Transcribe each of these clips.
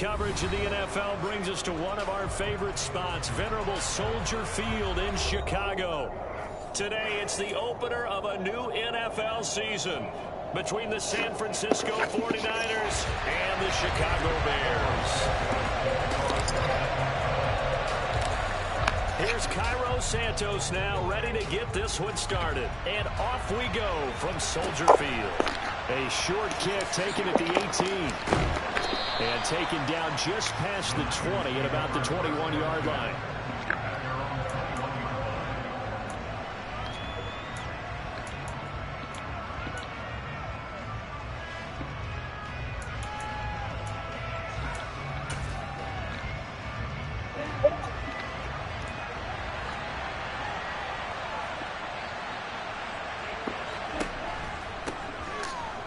coverage of the NFL brings us to one of our favorite spots, venerable Soldier Field in Chicago. Today, it's the opener of a new NFL season between the San Francisco 49ers and the Chicago Bears. Here's Cairo Santos now ready to get this one started. And off we go from Soldier Field. A short kick taken at the 18. And taken down just past the 20 at about the 21-yard line.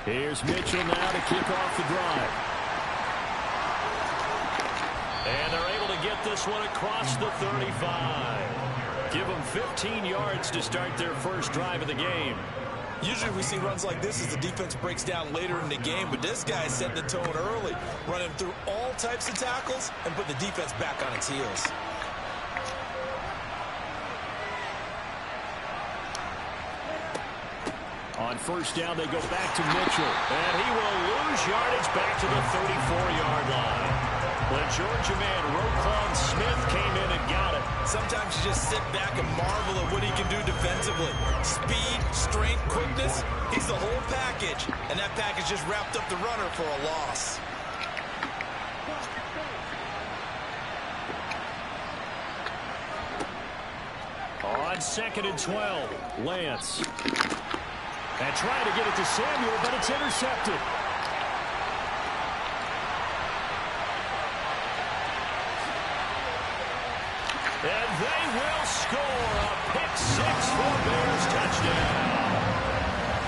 Here's Mitchell now to kick off the drive. And they're able to get this one across the 35. Give them 15 yards to start their first drive of the game. Usually we see runs like this as the defense breaks down later in the game, but this guy is setting the tone early, running through all types of tackles and putting the defense back on its heels. On first down, they go back to Mitchell. And he will lose yardage back to the 34-yard line. When Georgia man Roquan Smith came in and got it. Sometimes you just sit back and marvel at what he can do defensively. Speed, strength, quickness. He's the whole package. And that package just wrapped up the runner for a loss. On 2nd and 12, Lance. And trying to get it to Samuel, but it's intercepted. And they will score a pick-6 for Bears touchdown.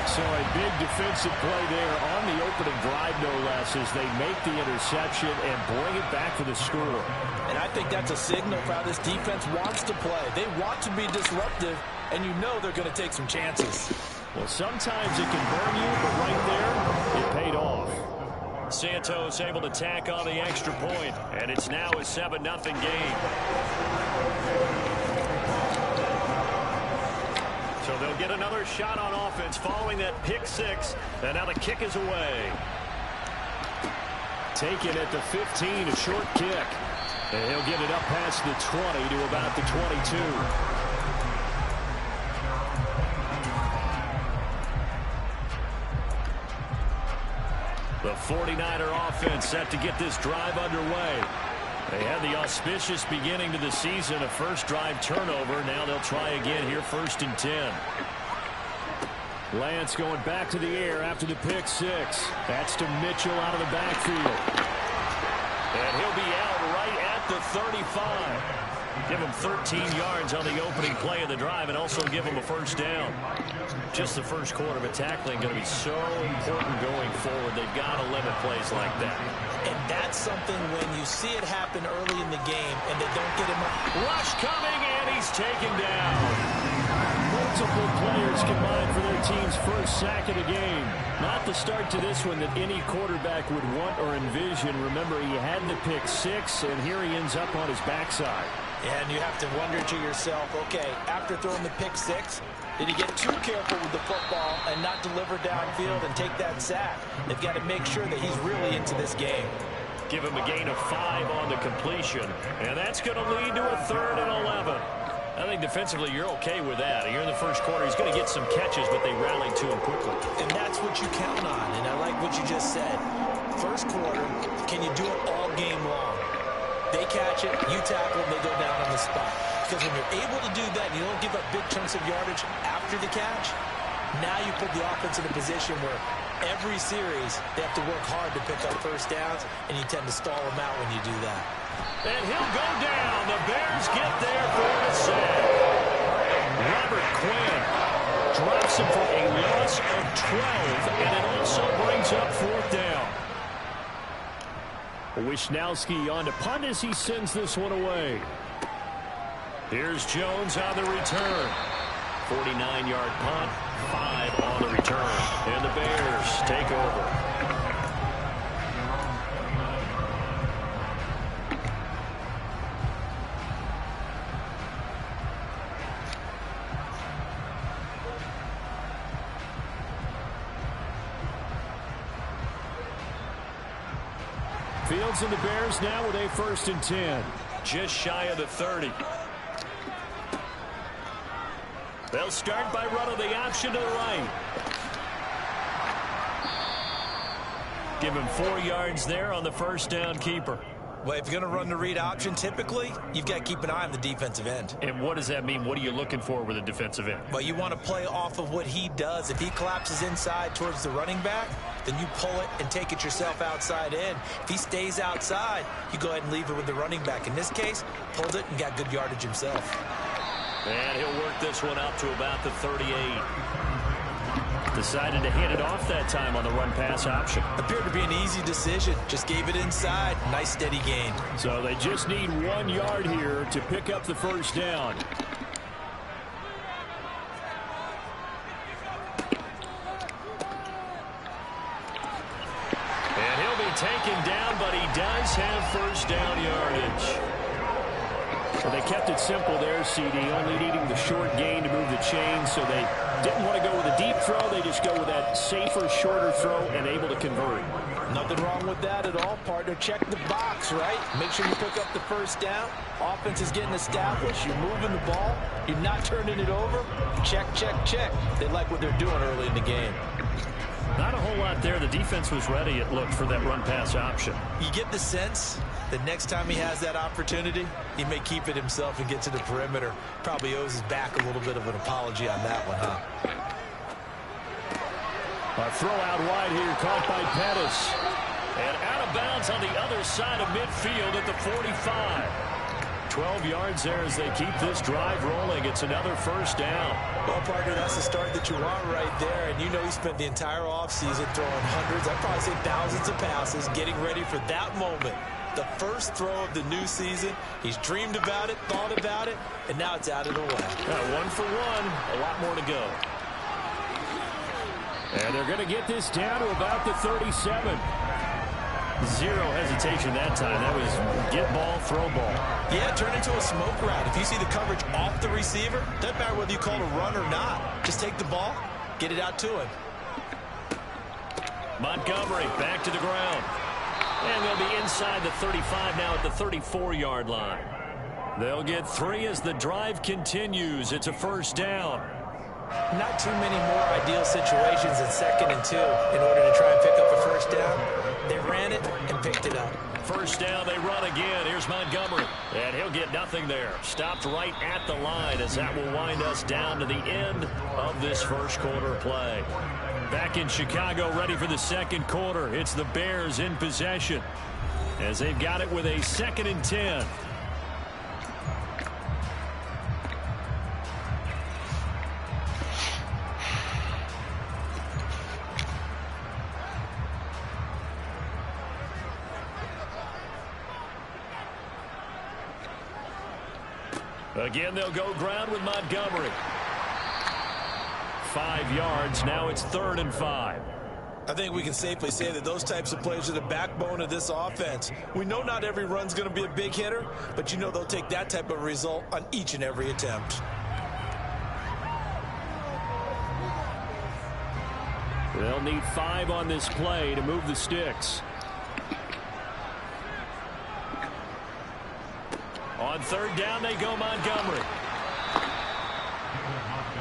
So a big defensive play there on the opening drive, no less, as they make the interception and bring it back for the score. And I think that's a signal for how this defense wants to play. They want to be disruptive, and you know they're going to take some chances. Well, sometimes it can burn you, but right there, it paid off. Santos able to tack on the extra point, and it's now a 7-0 game. So they'll get another shot on offense following that pick-6, and now the kick is away. Taken at the 15, a short kick. And he'll get it up past the 20 to about the 22. The 49er offense set to get this drive underway. They had the auspicious beginning to the season, a first drive turnover. Now they'll try again here, 1st and 10. Lance going back to the air after the pick-6. That's to Mitchell out of the backfield. And he'll be out right at the 35. Give him 13 yards on the opening play of the drive and also give him a first down. Just the first quarter, but tackling going to be so important going forward. They've got to limit plays like that. And that's something when you see it happen early in the game and they don't get him up. Rush coming, and he's taken down. Multiple players combined for their team's first sack of the game. Not the start to this one that any quarterback would want or envision. Remember, he had the pick-6, and here he ends up on his backside. And you have to wonder to yourself, okay, after throwing the pick-6, did he get too careful with the football and not deliver downfield and take that sack? They've got to make sure that he's really into this game. Give him a gain of 5 on the completion, and that's going to lead to a 3rd and 11. I think defensively you're okay with that. Here in the first quarter, he's going to get some catches, but they rallied to him quickly. And that's what you count on, and I like what you just said. First quarter, can you do it all game long? They catch it, you tackle, and they go down on the spot. Because when you're able to do that and you don't give up big chunks of yardage after the catch, now you put the offense in a position where every series they have to work hard to pick up first downs, and you tend to stall them out when you do that. And he'll go down. The Bears get there for the sack. Robert Quinn drops him for a loss of 12, and it also brings up 4th down. Wisnowski on to punt as he sends this one away. Here's Jones on the return. 49-yard punt, 5 on the return. And the Bears take over. Fields and the Bears now with a 1st and 10. Just shy of the 30. They'll start by running the option to the right. Give him 4 yards there on the 1st down keeper. Well, if you're going to run the read option, typically, you've got to keep an eye on the defensive end. And what does that mean? What are you looking for with a defensive end? Well, you want to play off of what he does. If he collapses inside towards the running back, then you pull it and take it yourself outside in. If he stays outside, you go ahead and leave it with the running back. In this case, pulled it and got good yardage himself. And he'll work this one out to about the 38. Decided to hand it off that time on the run-pass option. Appeared to be an easy decision. Just gave it inside. Nice, steady gain. So they just need 1 yard here to pick up the 1st down. And he'll be taken down, but he does have 1st down yardage. So they kept it simple there, CD, only needing the short gain to move the chains, so they didn't want to go with a deep throw. They just go with that safer, shorter throw and able to convert. Nothing wrong with that at all, partner. Check the box, right? Make sure you pick up the 1st down. Offense is getting established. You're moving the ball. You're not turning it over. Check, check, check. They like what they're doing early in the game. Not a whole lot there. The defense was ready, it looked, for that run-pass option. You get the sense that next time he has that opportunity, he may keep it himself and get to the perimeter. Probably owes his back a little bit of an apology on that one, huh? A throw out wide here, caught by Pettis. And out of bounds on the other side of midfield at the 45. 12 yards there as they keep this drive rolling. It's another 1st down. Well, partner, that's the start that you want right there. And you know he spent the entire offseason throwing hundreds, I'd probably say thousands of passes, getting ready for that moment. The first throw of the new season. He's dreamed about it, thought about it, and now it's out of the way. 1 for 1, a lot more to go. And they're going to get this down to about the 37. Zero hesitation that time. That was get ball, throw ball. Yeah, turn into a smoke route. If you see the coverage off the receiver, doesn't matter whether you call it a run or not. Just take the ball, get it out to him. Montgomery back to the ground. And they'll be inside the 35 now at the 34-yard line. They'll get 3 as the drive continues. It's a 1st down. Not too many more ideal situations in 2nd and 2 in order to try and pick up a 1st down. They ran it and picked it up. 1st down, they run again. Here's Montgomery. And he'll get nothing there. Stopped right at the line as that will wind us down to the end of this 1st quarter play. Back in Chicago, ready for the 2nd quarter. It's the Bears in possession as they've got it with a 2nd and 10. Again, they'll go ground with Montgomery. 5 yards. Now it's 3rd and 5. I think we can safely say that those types of plays are the backbone of this offense. We know not every run's going to be a big hitter, but you know they'll take that type of result on each and every attempt. They'll need 5 on this play to move the sticks. On 3rd down, they go Montgomery.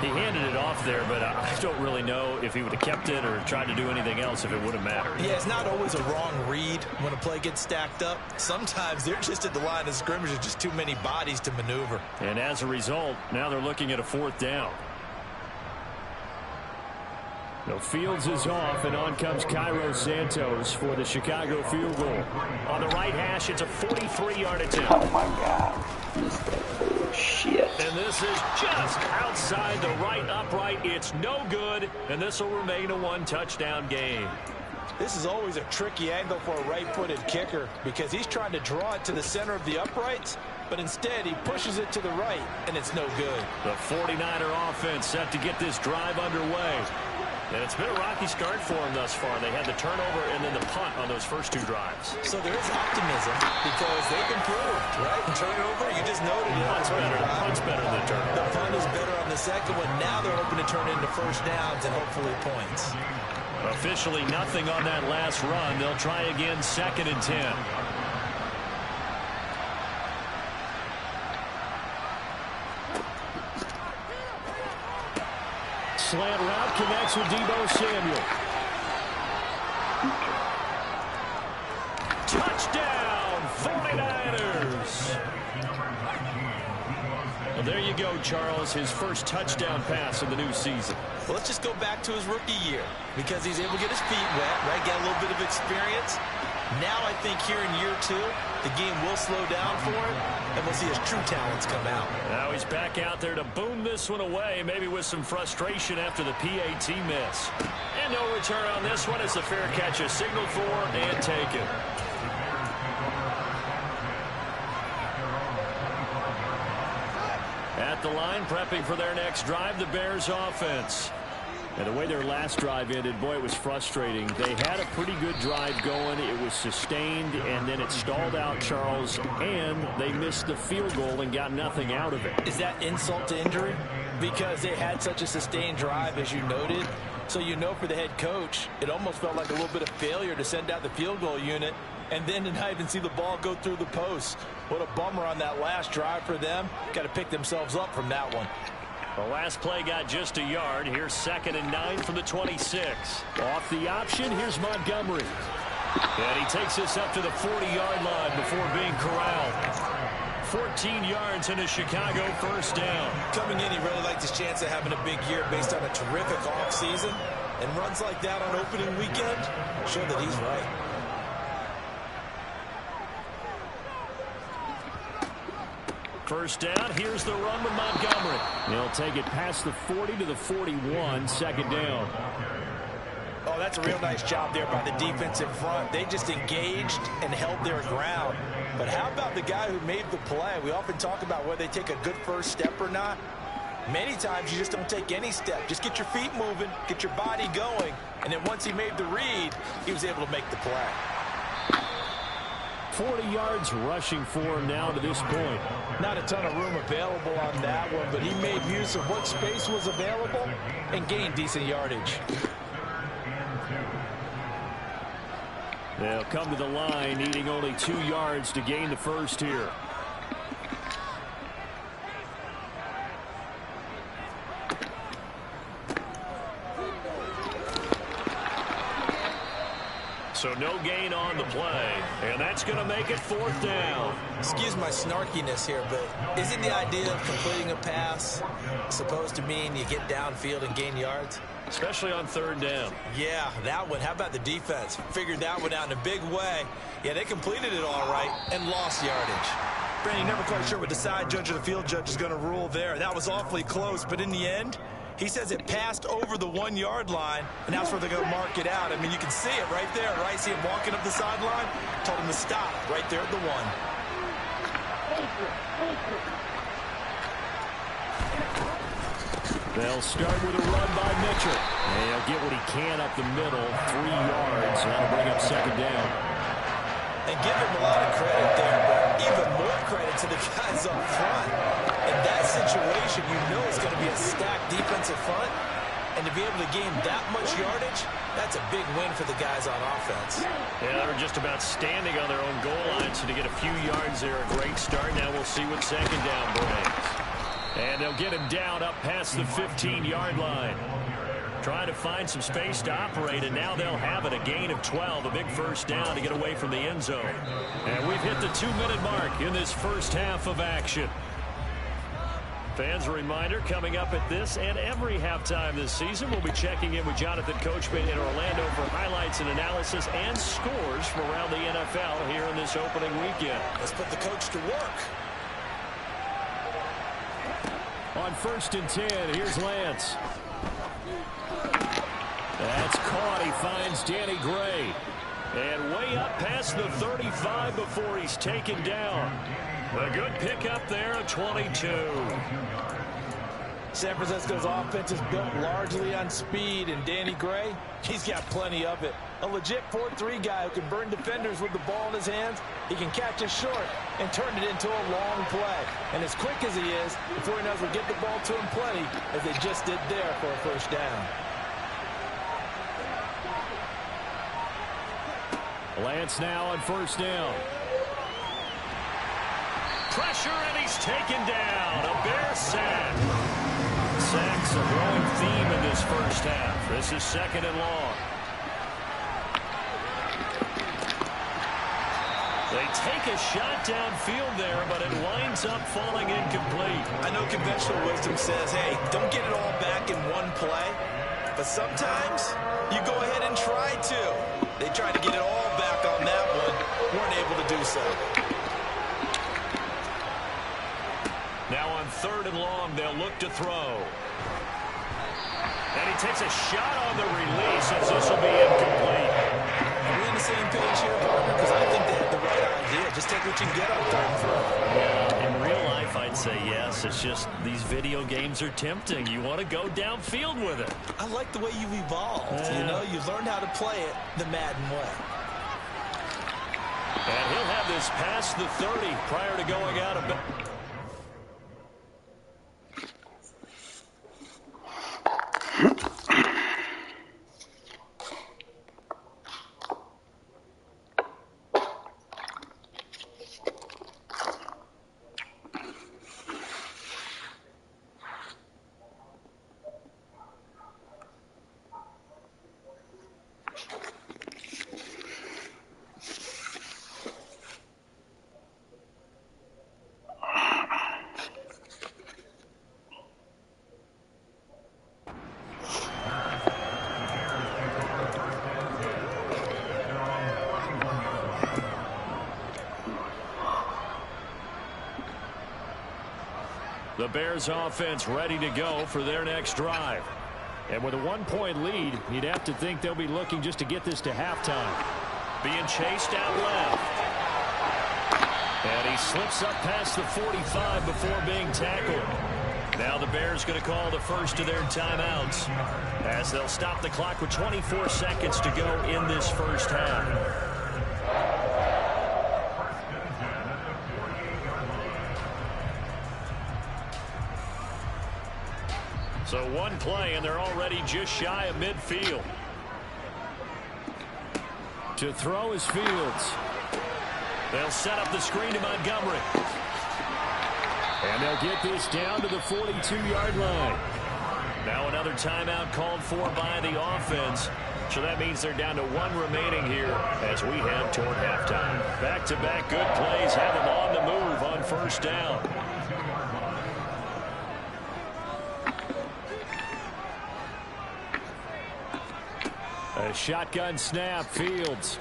He handed it off there, but I don't really know if he would have kept it or tried to do anything else if it would have mattered. Yeah, it's not always a wrong read when a play gets stacked up. Sometimes they're just at the line of scrimmage with just too many bodies to maneuver. And as a result, now they're looking at a 4th down. No, Fields is off, and on comes Cairo Santos for the Chicago field goal. On the right hash, it's a 43-yard attempt. Oh, my God. Shit. And this is just outside the right upright. It's no good, and this will remain a 1-touchdown game. This is always a tricky angle for a right-footed kicker because he's trying to draw it to the center of the uprights, but instead he pushes it to the right, and it's no good. The 49er offense set to get this drive underway. And it's been a rocky start for them thus far. They had the turnover and then the punt on those first 2 drives. So there is optimism because they've improved, right? Turnover, you just noted it. Punt's better than the turnover. The punt is better on the second one. Now they're hoping to turn into first downs and hopefully points. Officially nothing on that last run. They'll try again, 2nd and 10. Slant route connects with Deebo Samuel. Touchdown, 49ers. Well, there you go, Charles. His first touchdown pass of the new season. Well, let's just go back to his rookie year because he's able to get his feet wet, right? Get a little bit of experience. Now I think here in year 2, the game will slow down for him, and we'll see his true talents come out. Now he's back out there to boom this one away, maybe with some frustration after the PAT miss. And no return on this one. It's a fair catch, a signal for and taken. At the line, prepping for their next drive, the Bears offense. And the way their last drive ended, boy, it was frustrating. They had a pretty good drive going. It was sustained, and then it stalled out, Charles, and they missed the field goal and got nothing out of it. Is that insult to injury? Because they had such a sustained drive, as you noted. So you know for the head coach, it almost felt like a little bit of failure to send out the field goal unit and then to not even see the ball go through the post. What a bummer on that last drive for them. Got to pick themselves up from that one. The last play got just a yard. Here's 2nd and 9 from the 26. Off the option, here's Montgomery. And he takes this up to the 40-yard line before being corralled. 14 yards into Chicago, first down. Coming in, he really liked his chance of having a big year based on a terrific offseason. And runs like that on opening weekend show that he's right. First down, here's the run with Montgomery. He'll take it past the 40 to the 41, 2nd down. Oh, that's a real nice job there by the defense in front. They just engaged and held their ground. But how about the guy who made the play? We often talk about whether they take a good first step or not. Many times you just don't take any step. Just get your feet moving, get your body going. And then once he made the read, he was able to make the play. 40 yards rushing for him now to this point. Not a ton of room available on that one, but he made use of what space was available and gained decent yardage. They'll come to the line, needing only 2 yards to gain the first here. So no gain on the play, and that's going to make it 4th down. Excuse my snarkiness here, but isn't the idea of completing a pass supposed to mean you get downfield and gain yards? Especially on 3rd down. Yeah, that one. How about the defense? Figured that one out in a big way. Yeah, they completed it all right and lost yardage. Brandon, never quite sure what the side judge or the field judge is going to rule there. That was awfully close, but in the end, he says it passed over the 1-yard line, and that's where they're going to mark it out. I mean, you can see it right there, right? See him walking up the sideline? Told him to stop right there at the 1. They'll start with a run by Mitchell. And he'll get what he can up the middle, 3 yards. That'll bring up 2nd down. And give him a lot of credit there, but even more credit to the guys up front. In that situation, you know it's going to be a stacked defensive front. And to be able to gain that much yardage, that's a big win for the guys on offense. Yeah, they were just about standing on their own goal line, so to get a few yards there, a great start. Now we'll see what 2nd down brings. And they'll get him down up past the 15-yard line. Trying to find some space to operate, and now they'll have it. A gain of 12, a big first down to get away from the end zone. And we've hit the 2-minute mark in this first half of action. Fans, a reminder, coming up at this and every halftime this season, we'll be checking in with Jonathan Coachman in Orlando for highlights and analysis and scores from around the NFL here in this opening weekend. Let's put the coach to work. On 1st and 10, here's Lance. That's caught. He finds Danny Gray. And way up past the 35 before he's taken down. A good pickup there, a 22. San Francisco's offense is built largely on speed, and Danny Gray, he's got plenty of it. A legit 4-3 guy who can burn defenders with the ball in his hands. He can catch it short and turn it into a long play. And as quick as he is, the 49ers will get the ball to him plenty, as they just did there for a first down. Lance now on first down. Pressure, and he's taken down. A Bear sack. Sacks a growing theme in this first half. This is second and long. They take a shot downfield there, but it winds up falling incomplete. I know conventional wisdom says, hey, don't get it all back in one play. But sometimes you go ahead and try to. They tried to get it all back on that one. Weren't able to do so. Now on third and long, they'll look to throw. And he takes a shot on the release as this will be incomplete. Are we on the same page here, partner? Because I think they have the right idea. Just take what you can get on third and throw. Yeah, in real life, I'd say yes. It's just these video games are tempting. You want to go downfield with it. I like the way you've evolved. You know, you've learned how to play it the Madden way. And he'll have this past the 30 prior to going out of bounds. The Bears offense ready to go for their next drive. And with a 1-point lead, you'd have to think they'll be looking just to get this to halftime. Being chased out left. And he slips up past the 45 before being tackled. Now the Bears going to call the first of their timeouts as they'll stop the clock with 24 seconds to go in this first half. So one play, and they're already just shy of midfield. To throw is Fields. They'll set up the screen to Montgomery. And they'll get this down to the 42-yard line. Now another timeout called for by the offense. So that means they're down to one remaining here as we head toward halftime. Back-to-back good plays have them on the move on first down. A shotgun snap, Fields.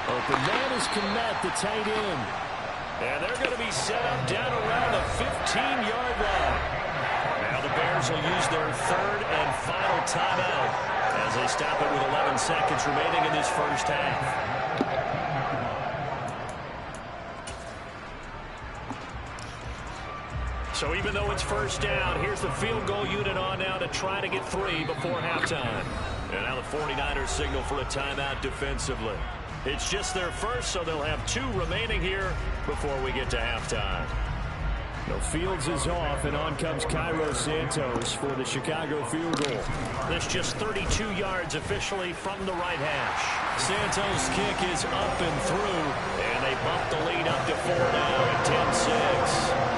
Open man is Kmet, the tight end. And they're going to be set up down around the 15-yard line. Now the Bears will use their third and final timeout as they stop it with 11 seconds remaining in this first half. So even though it's first down, here's the field goal unit on now to try to get 3 before halftime. And now the 49ers signal for a timeout defensively. It's just their first, so they'll have 2 remaining here before we get to halftime. No, Fields is off, and on comes Cairo Santos for the Chicago field goal. That's just 32 yards officially from the right hash. Santos' kick is up and through, and they bump the lead up to 4 now at 10-6.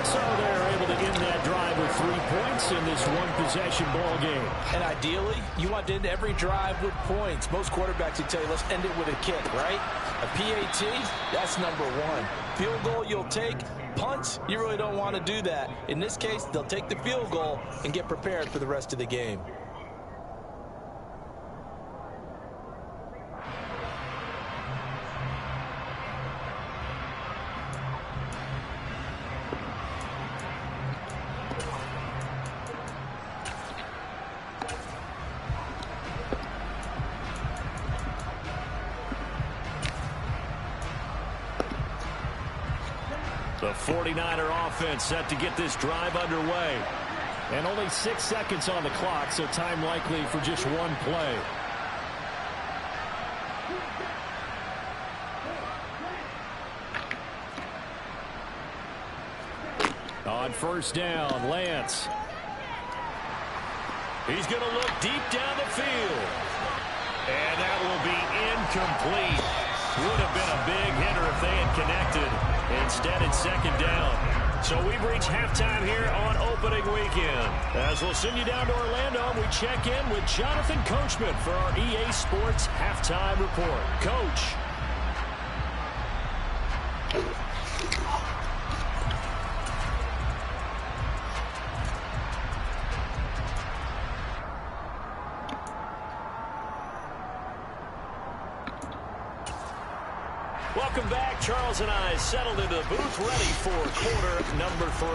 So they're able to end that drive with 3 points in this one-possession ball game. And ideally, you want to end every drive with points. Most quarterbacks would tell you, let's end it with a kick, right? A PAT, that's number 1. Field goal you'll take. Punts, you really don't want to do that. In this case, they'll take the field goal and get prepared for the rest of the game. The 49er offense set to get this drive underway. And only 6 seconds on the clock, so time likely for just one play. On first down, Lance. He's going to look deep down the field. And that will be incomplete. Would have been a big hitter if they had connected. Instead, it's second down. So we've reached halftime here on opening weekend. As we'll send you down to Orlando, we check in with Jonathan Coachman for our EA Sports Halftime Report. Coach. Welcome back. Charles and I settled into the booth ready for quarter number 3.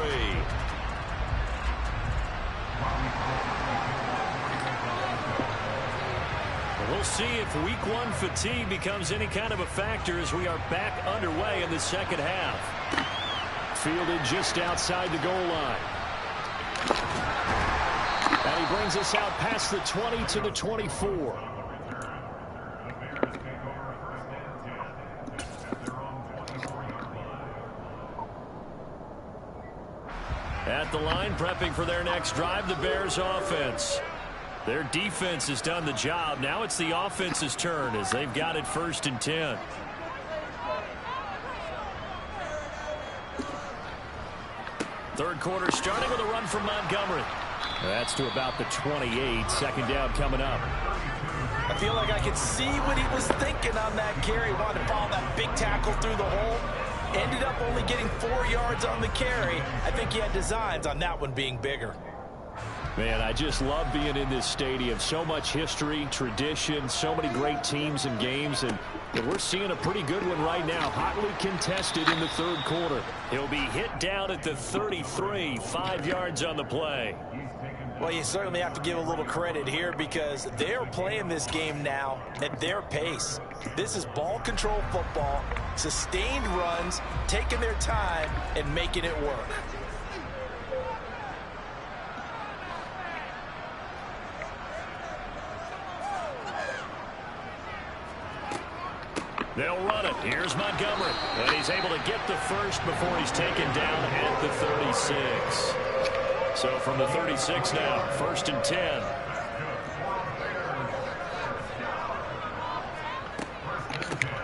We'll see if week 1 fatigue becomes any kind of a factor as we are back underway in the second half. Fielded just outside the goal line. And he brings us out past the 20 to the 24. At the line, prepping for their next drive, the Bears offense. Their defense has done the job. Now it's the offense's turn as they've got it 1st and 10. Third quarter starting with a run from Montgomery. That's to about the 28. Second down coming up. I feel like I could see what he was thinking on that carry. Wanted to follow that big tackle through the hole. Ended up only getting 4 yards on the carry. I think he had designs on that one being bigger. Man, I just love being in this stadium. So much history, tradition, so many great teams and games, and we're seeing a pretty good one right now. Hotly contested in the third quarter. He'll be hit down at the 33, 5 yards on the play. Well, you certainly have to give a little credit here because they're playing this game now at their pace. This is ball control football, sustained runs, taking their time, and making it work. They'll run it. Here's Montgomery. And he's able to get the first before he's taken down at the 36. So from the 36 now, 1st and 10.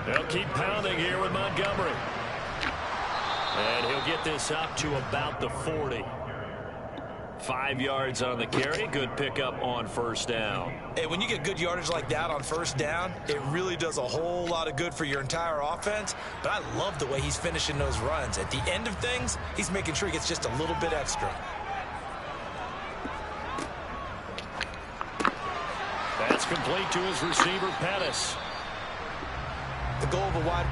They'll keep pounding here with Montgomery. And he'll get this up to about the 40. 5 yards on the carry. Good pickup on first down. Hey, when you get good yardage like that on first down, it really does a whole lot of good for your entire offense. But I love the way he's finishing those runs. At the end of things, he's making sure he gets just a little bit extra. That's complete to his receiver, Pettis. The goal of a wide...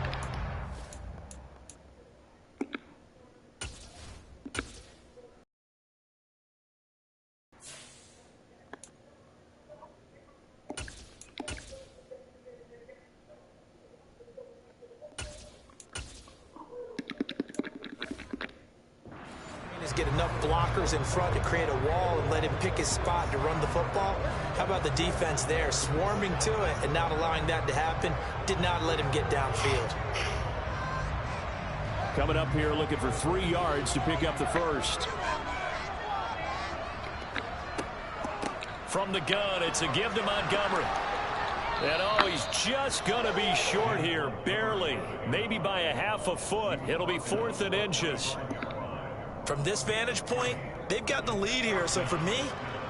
get enough blockers in front to create a wall and let him pick his spot to run the football. How about the defense there, swarming to it and not allowing that to happen? Did not let him get downfield. Coming up here looking for 3 yards to pick up the first. From the gun, it's a give to Montgomery. And oh, he's just going to be short here, barely. Maybe by a half a foot. It'll be 4th and inches. From this vantage point, they've got the lead here. So for me,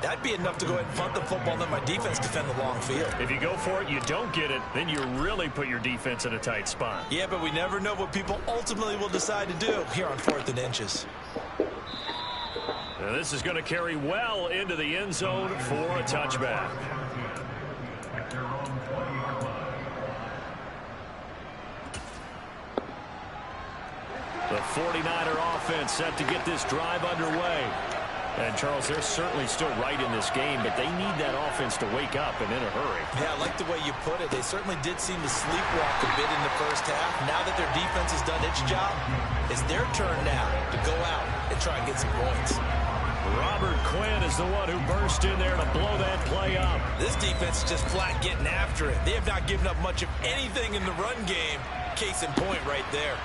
that'd be enough to go ahead and punt the football and let my defense defend the long field. If you go for it, you don't get it, then you really put your defense in a tight spot. Yeah, but we never know what people ultimately will decide to do here on 4th and inches. Now this is going to carry well into the end zone for a touchback. The 49er offense set to get this drive underway. And, Charles, they're certainly still right in this game, but they need that offense to wake up and in a hurry. Yeah, I like the way you put it. They certainly did seem to sleepwalk a bit in the first half. Now that their defense has done its job, it's their turn now to go out and try and get some points. Robert Quinn is the one who burst in there to blow that play up. This defense is just flat getting after it. They have not given up much of anything in the run game. Case in point right there.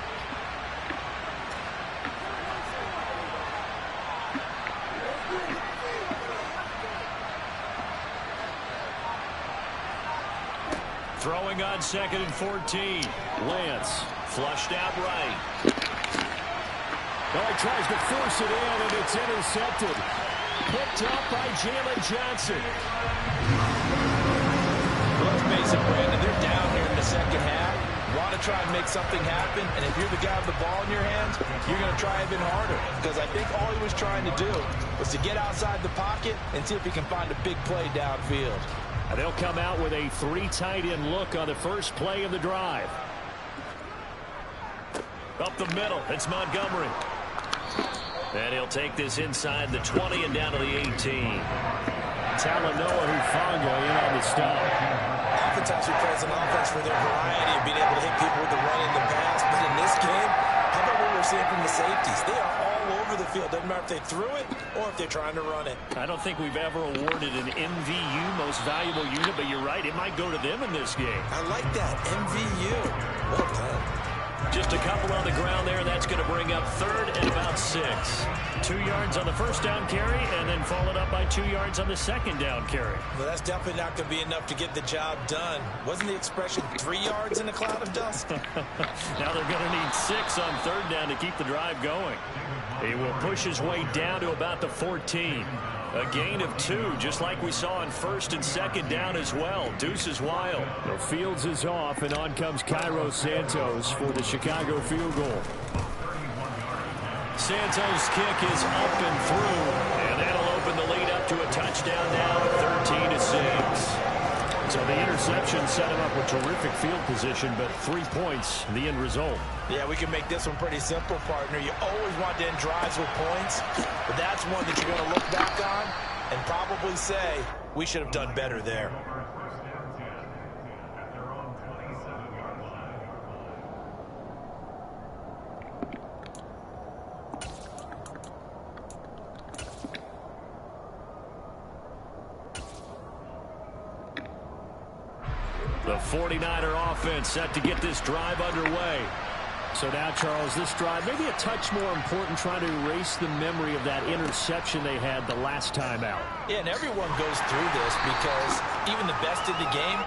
Throwing on 2nd and 14. Lance flushed out right. Oh, he tries to force it in, and it's intercepted. Picked up by Jalen Johnson. Let's face it, Brandon, they're down here in the second half. Want to try and make something happen, and if you're the guy with the ball in your hands, you're going to try even harder. Because I think all he was trying to do was to get outside the pocket and see if he can find a big play downfield. And they'll come out with a 3 tight end look on the first play of the drive. Up the middle, it's Montgomery. And he'll take this inside the 20 and down to the 18. Talanoa Hufanga in on the stop. Oftentimes we praise an offense for their variety of being able to hit people with the run and the pass. But in this game, how about what we're seeing from the safeties? They are all over the field. Doesn't matter if they threw it or if they're trying to run it. I don't think we've ever awarded an MVU, most valuable unit, but you're right, it might go to them in this game. I like that, MVU. Well done. Just a couple on the ground there. That's going to bring up 3rd and about 6. 2 yards on the first down carry, and then followed up by 2 yards on the second down carry. Well, that's definitely not going to be enough to get the job done. Wasn't the expression 3 yards in a cloud of dust? Now they're going to need 6 on 3rd down to keep the drive going. He will push his way down to about the 14. A gain of 2, just like we saw on 1st and 2nd down as well. Deuce is wild. The Fields is off, and on comes Cairo Santos for the Chicago field goal. Santos' kick is up and through, and that'll open the lead up to a touchdown now at 13-6. So the interception set him up with terrific field position, but 3 points, the end result. Yeah, we can make this one pretty simple, partner. You always want to end drives with points, but that's one that you're going to look back on and probably say, we should have done better there. The 49er offense set to get this drive underway. So now, Charles, this drive maybe a touch more important, trying to erase the memory of that interception they had the last time out. Yeah, and everyone goes through this because even the best in the game,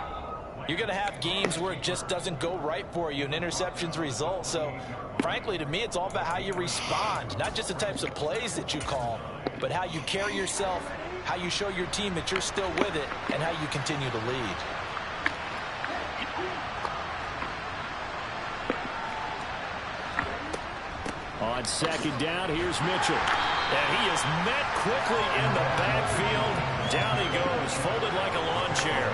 you're going to have games where it just doesn't go right for you and interceptions result. So, frankly, to me, it's all about how you respond, not just the types of plays that you call, but how you carry yourself, how you show your team that you're still with it, and how you continue to lead. On 2nd down, here's Mitchell. And he is met quickly in the backfield. Down he goes, folded like a lawn chair.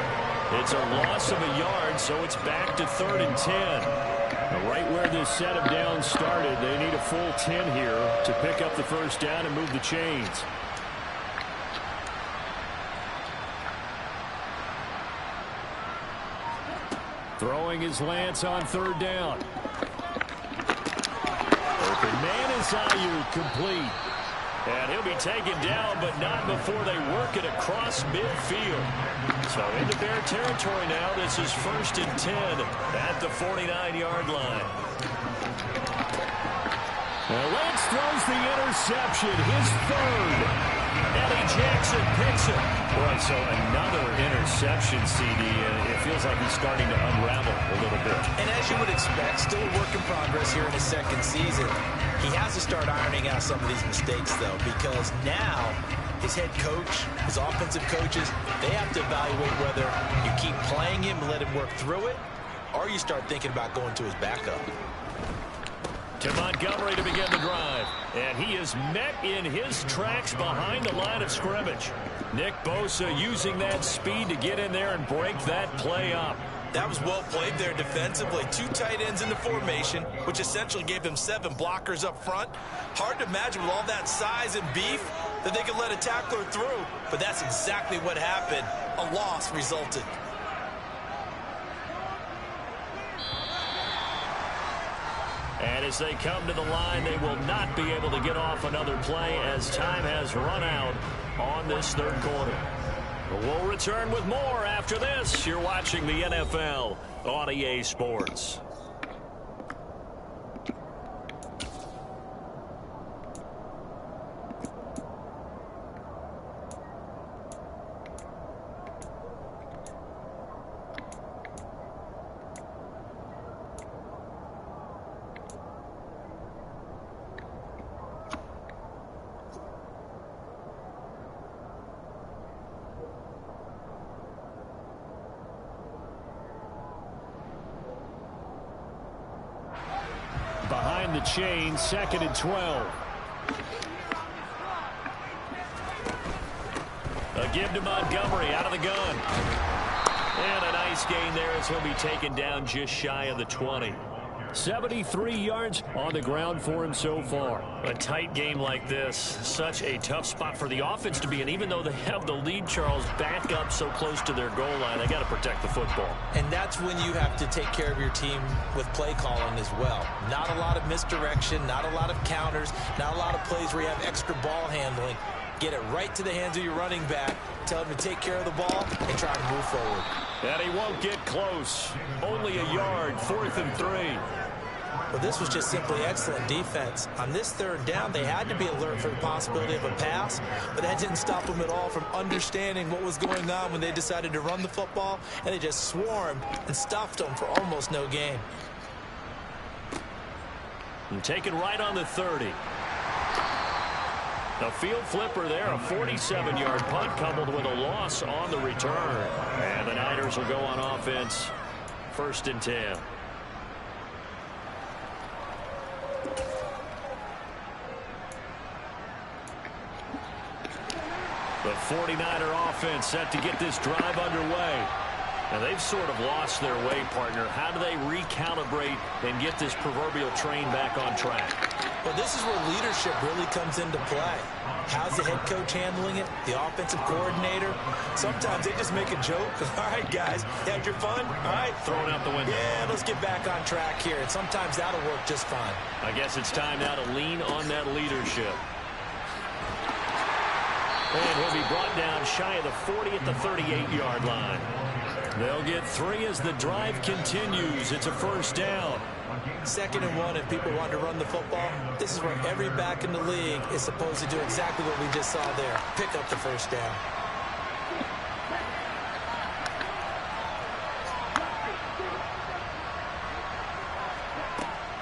It's a loss of a yard, so it's back to 3rd and 10. Now, right where this set of downs started, they need a full 10 here to pick up the first down and move the chains. Throwing is Lance on 3rd down. Open man is Ayuk, complete. And he'll be taken down, but not before they work it across midfield. So into Bear territory now. This is 1st and 10 at the 49-yard line. Well, Lance throws the interception, his 3rd. Eddie Jackson picks it. Boy, so another interception, CD, and it feels like he's starting to unravel a little bit. And as you would expect, still a work in progress here in his 2nd season. He has to start ironing out some of these mistakes, though, because now his head coach, his offensive coaches, they have to evaluate whether you keep playing him and let him work through it, or you start thinking about going to his backup. To Montgomery to begin the drive. And he is met in his tracks behind the line of scrimmage. Nick Bosa using that speed to get in there and break that play up. That was well played there defensively. 2 tight ends in the formation, which essentially gave them 7 blockers up front. Hard to imagine with all that size and beef that they could let a tackler through, but that's exactly what happened. A loss resulted. And as they come to the line, they will not be able to get off another play as time has run out on this third quarter. We'll return with more after this. You're watching the NFL on EA Sports. Behind the chain, 2nd and 12. A give to Montgomery out of the gun. And a nice gain there as he'll be taken down just shy of the 20. 73 yards on the ground for him so far. A tight game like this, such a tough spot for the offense to be in. Even though they have the lead, Charles, back up so close to their goal line, they got to protect the football. And that's when you have to take care of your team with play calling as well. Not a lot of misdirection, not a lot of counters, not a lot of plays where you have extra ball handling. Get it right to the hands of your running back, tell him to take care of the ball, and try to move forward. And he won't get close. Only a yard, 4th and 3. Well, this was just simply excellent defense. On this third down, they had to be alert for the possibility of a pass, but that didn't stop them at all from understanding what was going on when they decided to run the football, and they just swarmed and stuffed them for almost no gain. And taken right on the 30. A field flipper there, a 47-yard punt coupled with a loss on the return. And the Niners will go on offense, 1st and 10. The 49er offense set to get this drive underway. And they've sort of lost their way, partner. How do they recalibrate and get this proverbial train back on track? Well, this is where leadership really comes into play. How's the head coach handling it? The offensive coordinator? Sometimes they just make a joke. All right, guys, you had your fun? All right. Thrown out the window. Yeah, let's get back on track here. And sometimes that'll work just fine. I guess it's time now to lean on that leadership. And he'll be brought down shy of the 40 at the 38-yard line. They'll get 3 as the drive continues. It's a 1st down. 2nd and 1, if people want to run the football, this is where every back in the league is supposed to do exactly what we just saw there. Pick up the 1st down.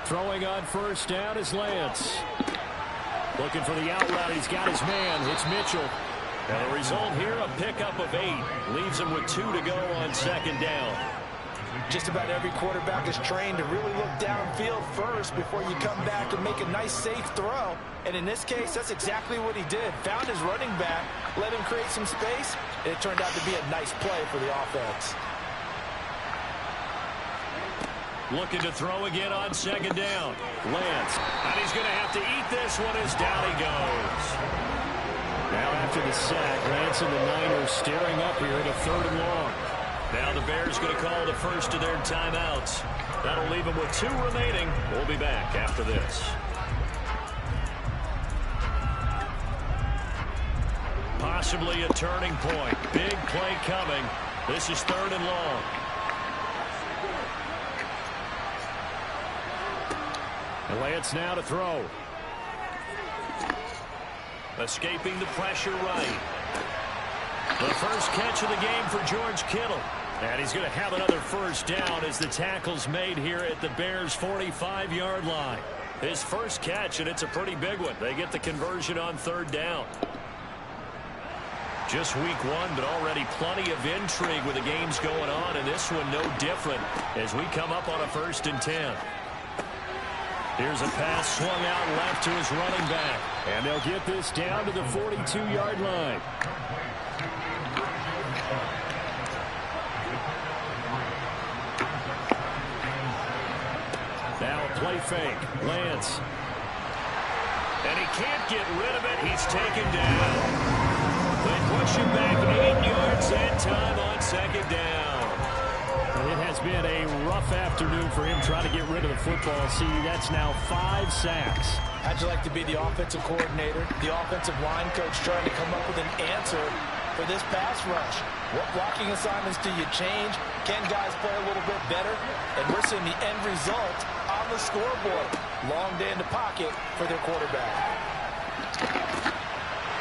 Throwing on 1st down is Lance. Looking for the out route. He's got his man. It's Mitchell. And the result here, a pickup of 8. Leaves him with 2 to go on 2nd down. Just about every quarterback is trained to really look downfield first before you come back and make a nice, safe throw. And in this case, that's exactly what he did. Found his running back, let him create some space, and it turned out to be a nice play for the offense. Looking to throw again on 2nd down. Lance. And he's going to have to eat this one as down he goes. Now after the sack, Lance and the Niners staring up here at a 3rd and long. Now the Bears going to call the first of their timeouts. That'll leave them with 2 remaining. We'll be back after this. Possibly a turning point. Big play coming. This is 3rd and long. And Lance now to throw. Escaping the pressure right. The first catch of the game for George Kittle. And he's going to have another 1st down as the tackle's made here at the Bears' 45-yard line. His first catch, and it's a pretty big one. They get the conversion on 3rd down. Just week 1, but already plenty of intrigue with the games going on, and this one no different as we come up on a 1st and 10. Here's a pass swung out left to his running back. And they'll get this down to the 42-yard line. Now a play fake. Lance. And he can't get rid of it. He's taken down. They push him back 8 yards and time on second down. It has been a rough afternoon for him trying to get rid of the football. See, that's now 5 sacks. How'd you like to be the offensive coordinator, the offensive line coach trying to come up with an answer for this pass rush? What blocking assignments do you change? Can guys play a little bit better? And we're seeing the end result on the scoreboard. Long day in the pocket for their quarterback.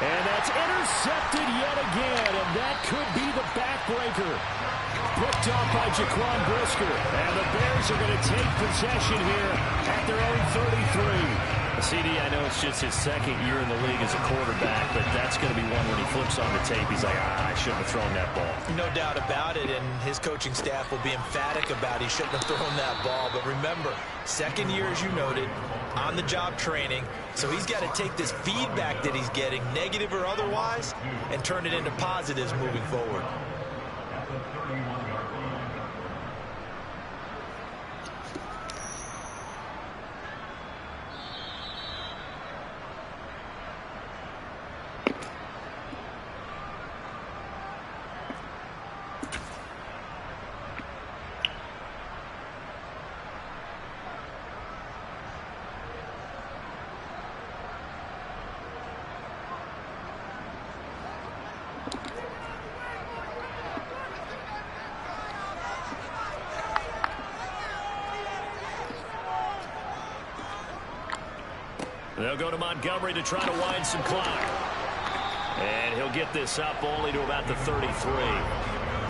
And that's intercepted yet again, and that could be the backbreaker. Picked off by Jaquan Brisker. And the Bears are going to take possession here at their own 33. CD, I know it's just his second year in the league as a quarterback, but that's going to be one when he flips on the tape. He's like, I shouldn't have thrown that ball. No doubt about it, and his coaching staff will be emphatic about he shouldn't have thrown that ball. But remember, second year, as you noted, on-the-job training. So he's got to take this feedback that he's getting, negative or otherwise, and turn it into positives moving forward. They'll go to Montgomery to try to wind some clock. And he'll get this up only to about the 33.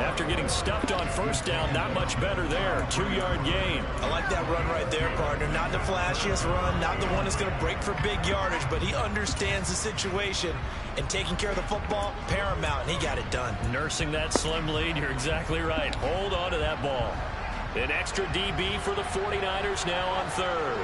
After getting stuffed on first down, not much better there. 2-yard gain. I like that run right there, partner. Not the flashiest run, not the one that's going to break for big yardage, but he understands the situation, and taking care of the football, paramount, and he got it done. Nursing that slim lead, you're exactly right. Hold on to that ball. An extra DB for the 49ers now on third.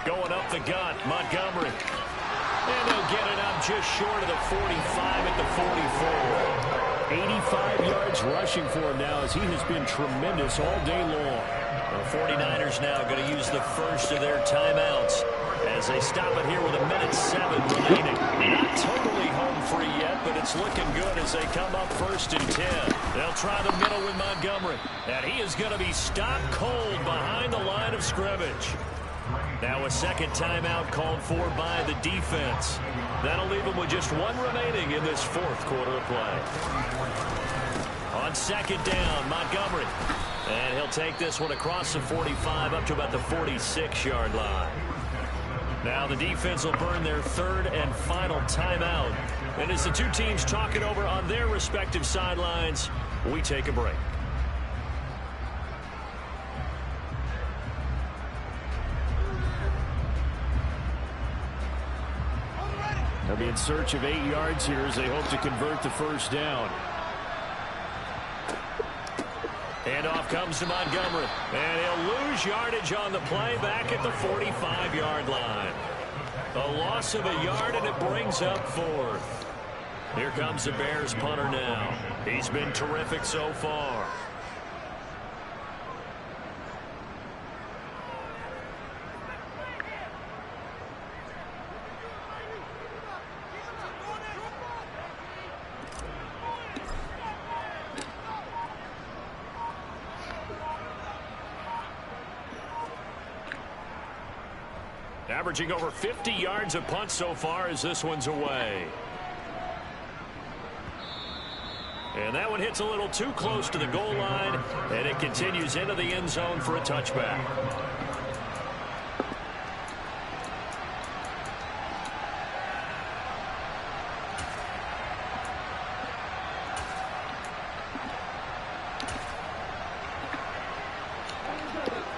Going up the gut, Montgomery. And he'll get it up just short of the 45 at the 44. 85 yards rushing for him now as he has been tremendous all day long. The 49ers now going to use the first of their timeouts as they stop it here with 1:07 remaining. Not totally home free yet, but it's looking good as they come up 1st and 10. They'll try the middle with Montgomery. And he is going to be stopped cold behind the line of scrimmage. Now a second timeout called for by the defense. That'll leave them with just one remaining in this fourth quarter of play. On second down, Montgomery. And he'll take this one across the 45 up to about the 46-yard line. Now the defense will burn their third and final timeout. And as the two teams talk it over on their respective sidelines, we take a break. They'll be in search of 8 yards here as they hope to convert the first down. And off comes to Montgomery. And he'll lose yardage on the play back at the 45-yard line. A loss of a yard, and it brings up fourth. Here comes the Bears punter now. He's been terrific so far. Averaging over 50 yards a punt so far as this one's away. And that one hits a little too close to the goal line, and it continues into the end zone for a touchback.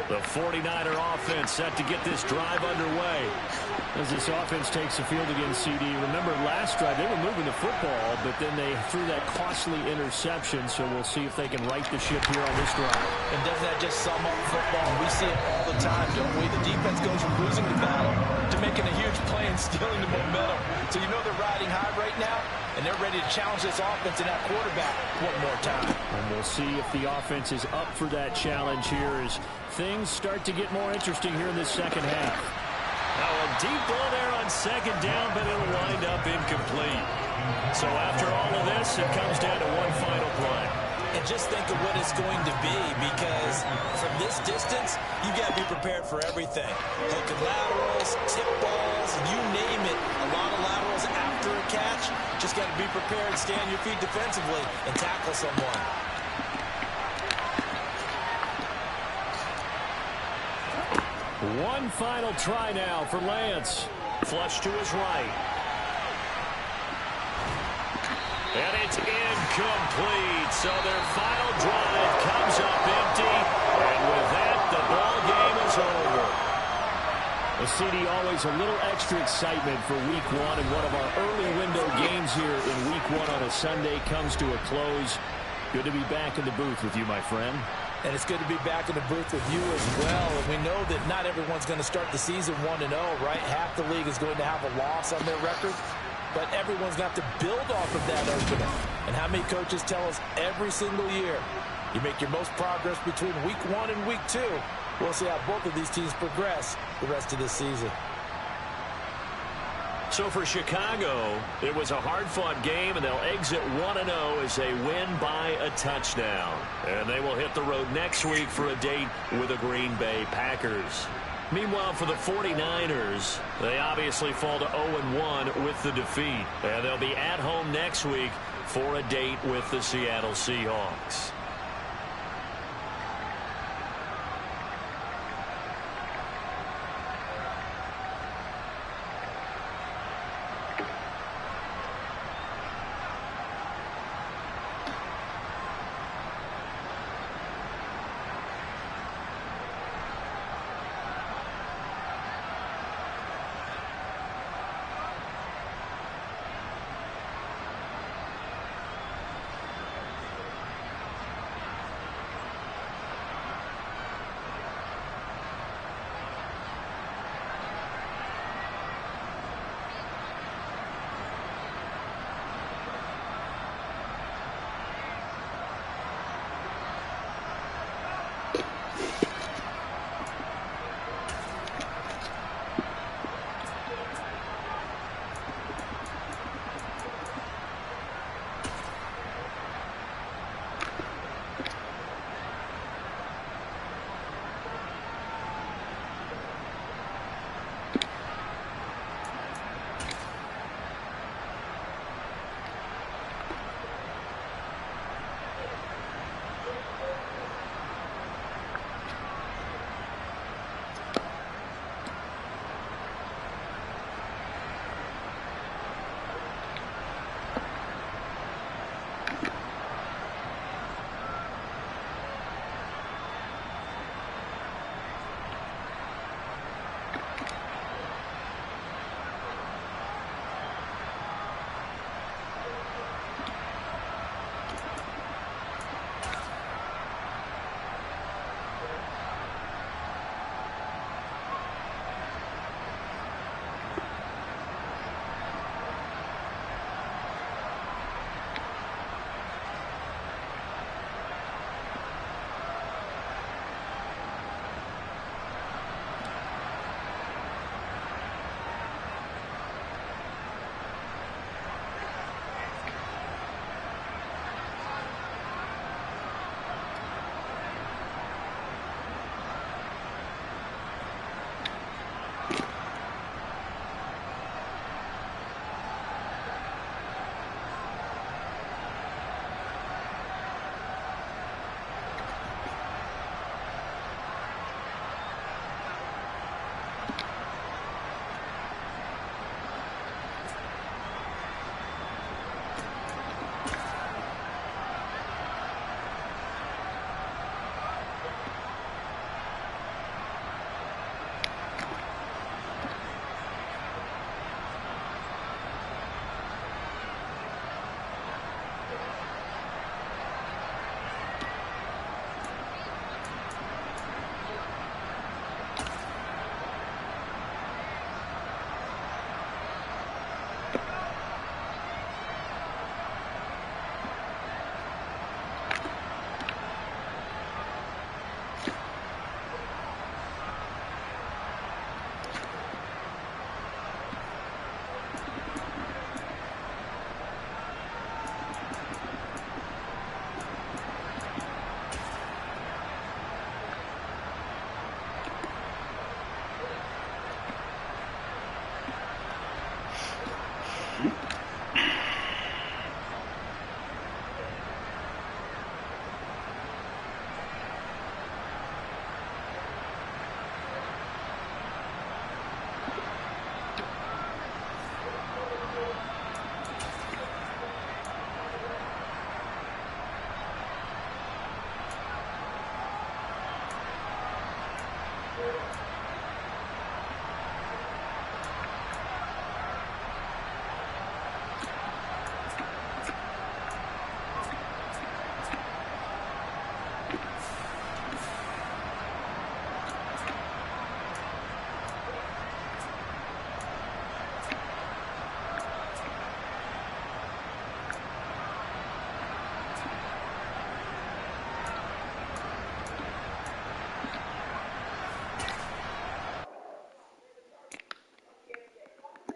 The The 49er offense set to get this drive underway. As this offense takes the field against CD, remember last drive they were moving the football, but then they threw that costly interception, so we'll see if they can right the ship here on this drive. And doesn't that just sum up football? We see it all the time, don't we? The defense goes from losing the battle to making a huge play and stealing the momentum. So you know they're riding high right now, and they're ready to challenge this offense and that quarterback one more time. And we'll see if the offense is up for that challenge here as things start to get more interesting here in this second half. Now a deep ball there on second down, but it'll wind up incomplete. So after all of this, it comes down to one final play. And just think of what it's going to be, because from this distance, you got to be prepared for everything. Hook and laterals, tip balls, you name it. A lot of laterals after a catch. Just got to be prepared, stay on your feet defensively, and tackle someone. One final try now for Lance. Flush to his right. And it's incomplete. So their final drive comes up empty. And with that, the ball game is over. The CD always a little extra excitement for week one. And one of our early window games here in week one on a Sunday comes to a close. Good to be back in the booth with you, my friend. And it's good to be back in the booth with you as well. And we know that not everyone's going to start the season 1-0, right? Half the league is going to have a loss on their record. But everyone's got to build off of that opener. And how many coaches tell us every single year, you make your most progress between week 1 and week 2. We'll see how both of these teams progress the rest of this season. So for Chicago, it was a hard-fought game, and they'll exit 1-0 as they win by a touchdown. And they will hit the road next week for a date with the Green Bay Packers. Meanwhile, for the 49ers, they obviously fall to 0-1 with the defeat. And they'll be at home next week for a date with the Seattle Seahawks.